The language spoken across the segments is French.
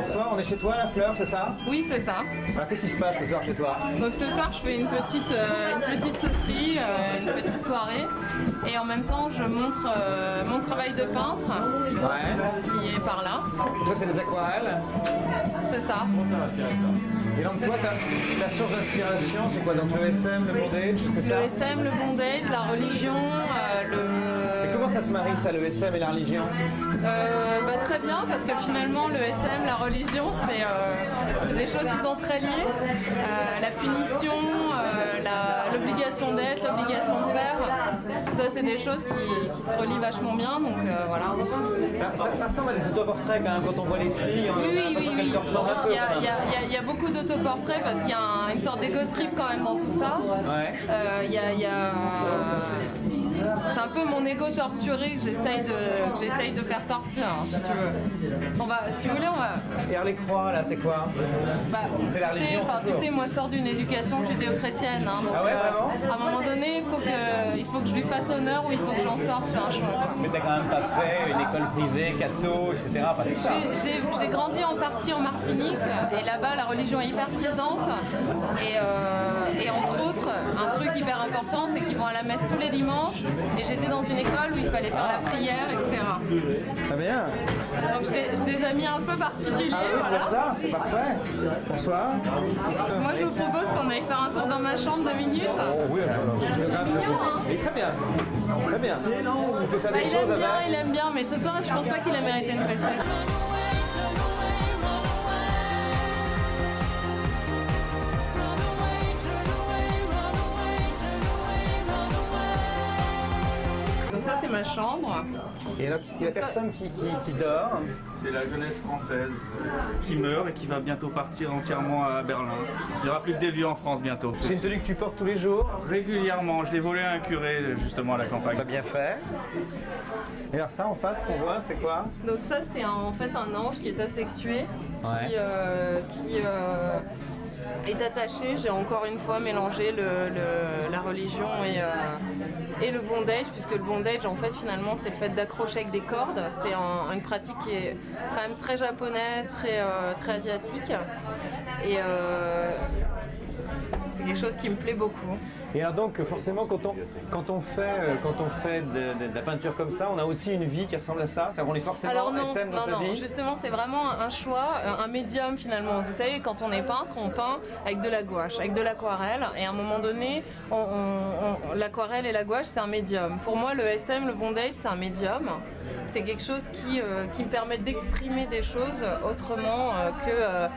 Bonsoir, on est chez toi, la Fleur, c'est ça? Oui, c'est ça. Alors qu'est-ce qui se passe ce soir chez toi? Donc ce soir, je fais une petite sauterie, une petite soirée. Et en même temps, je montre mon travail de peintre, qui est par là. Ça, c'est des aquarelles? C'est ça. Et donc toi, ta source d'inspiration, c'est quoi? Donc le SM, le bondage, c'est ça? Le SM, le bondage, la religion, Et comment ça se marie ça, le SM et la religion? Très bien, parce que finalement le SM, la religion, c'est des choses qui sont très liées. La punition, l'obligation d'être, l'obligation de faire, tout ça c'est des choses qui se relient vachement bien, donc voilà. Ça ressemble à des autoportraits quand même, quand on voit les filles, on a l'impression qu'elles te ressemblent un peu. Il y a beaucoup d'autoportraits parce qu'il y a une sorte d'égo trip quand même dans tout ça. Ouais. C'est un peu mon ego torturé que j'essaye de faire sortir, hein, si tu veux. Si vous voulez, on va... Et alors les croix, là, c'est quoi? C'est la religion. Tu sais, moi je sors d'une éducation judéo-chrétienne. Hein, donc, ah ouais, vraiment? à un moment donné, il faut que je lui fasse honneur ou il faut que j'en sorte, c'est un choix. Quoi. Mais t'as quand même pas fait une école privée, catho, etc. Pas tout ça. J'ai grandi en partie en Martinique et là-bas la religion est hyper présente. Et entre autres, un truc hyper important, c'est qu'ils vont à la messe tous les dimanches. Et j'étais dans une école où il fallait faire la prière, etc. Très bien. Donc j'ai des amis un peu particuliers. Ah oui, je vois ça, c'est parfait. Bonsoir. Moi je vous propose qu'on aille faire un tour dans ma chambre 2 minutes. Oh oui, mais très bien. Très bien. On peut faire des choses avec. Il aime bien, mais ce soir je pense pas qu'il a mérité une fessée. Donc ça c'est ma chambre. Et alors, il y a personne qui dort. C'est la jeunesse française qui meurt et qui va bientôt partir entièrement à Berlin. Il n'y aura plus que des vieux en France bientôt. C'est une tenue que tu portes tous les jours? Régulièrement, je l'ai volé à un curé justement à la campagne. T'as bien fait. Et alors ça en face qu'on voit, c'est quoi? Donc ça c'est en fait un ange qui est asexué, qui est attaché. J'ai encore une fois mélangé la religion et le bondage, puisque le bondage en fait finalement c'est le fait d'accrocher avec des cordes. C'est une pratique qui est quand même très japonaise, très asiatique, et c'est quelque chose qui me plaît beaucoup. Et alors donc forcément quand on fait de la peinture comme ça, on a aussi une vie qui ressemble à ça? C'est-à-dire qu'on est forcément SM dans sa vie? Justement c'est vraiment un choix, un médium finalement. Vous savez, quand on est peintre, on peint avec de la gouache, avec de l'aquarelle, et à un moment donné, l'aquarelle et la gouache c'est un médium. Pour moi le SM, le bondage c'est un médium. C'est quelque chose qui me permet d'exprimer des choses autrement que...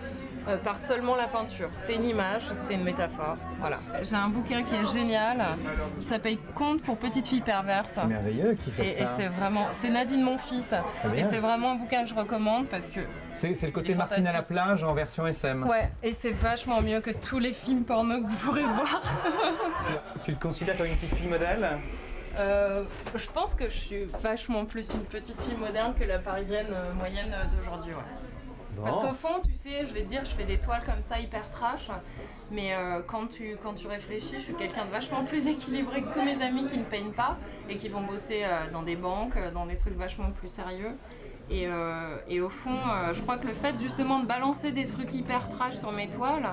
par seulement la peinture. C'est une image, c'est une métaphore. Voilà. J'ai un bouquin qui est génial, qui s'appelle Contes pour petites filles perverses. C'est merveilleux qui fait ça. Et c'est Nadine Monfils. Et c'est vraiment un bouquin que je recommande parce que... C'est le côté Martine à la plage en version SM. Ouais, et c'est vachement mieux que tous les films porno que vous pourrez voir. Tu te considères comme une petite fille modèle? Je pense que je suis vachement plus une petite fille moderne que la parisienne moyenne d'aujourd'hui. Ouais. Bon. Parce qu'au fond, tu sais, je vais te dire, je fais des toiles comme ça hyper trash, mais quand tu réfléchis, je suis quelqu'un de vachement plus équilibré que tous mes amis qui ne peignent pas et qui vont bosser dans des banques, dans des trucs vachement plus sérieux. Et au fond, je crois que le fait justement de balancer des trucs hyper trash sur mes toiles,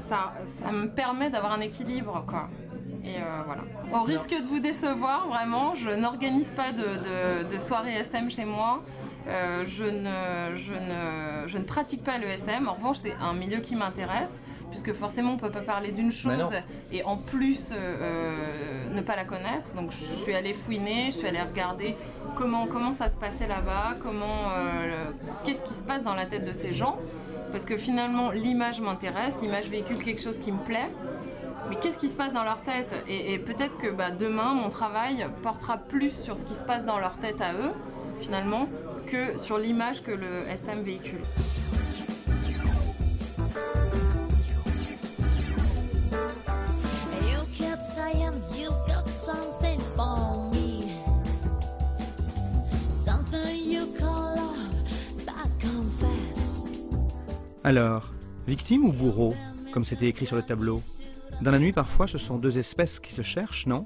ça me permet d'avoir un équilibre, quoi. Et voilà. Au risque de vous décevoir, vraiment, je n'organise pas de soirée SM chez moi. Je ne pratique pas le SM. En revanche, c'est un milieu qui m'intéresse, puisque forcément, on ne peut pas parler d'une chose et en plus ne pas la connaître. Donc, je suis allée fouiner, je suis allée regarder comment ça se passait là-bas, qu'est-ce qui se passe dans la tête de ces gens. Parce que finalement, l'image m'intéresse, l'image véhicule quelque chose qui me plaît. Mais qu'est-ce qui se passe dans leur tête? Et peut-être que demain, mon travail portera plus sur ce qui se passe dans leur tête à eux, finalement, que sur l'image que le SM véhicule. Alors, victime ou bourreau, comme c'était écrit sur le tableau? Dans la nuit, parfois, ce sont deux espèces qui se cherchent, non?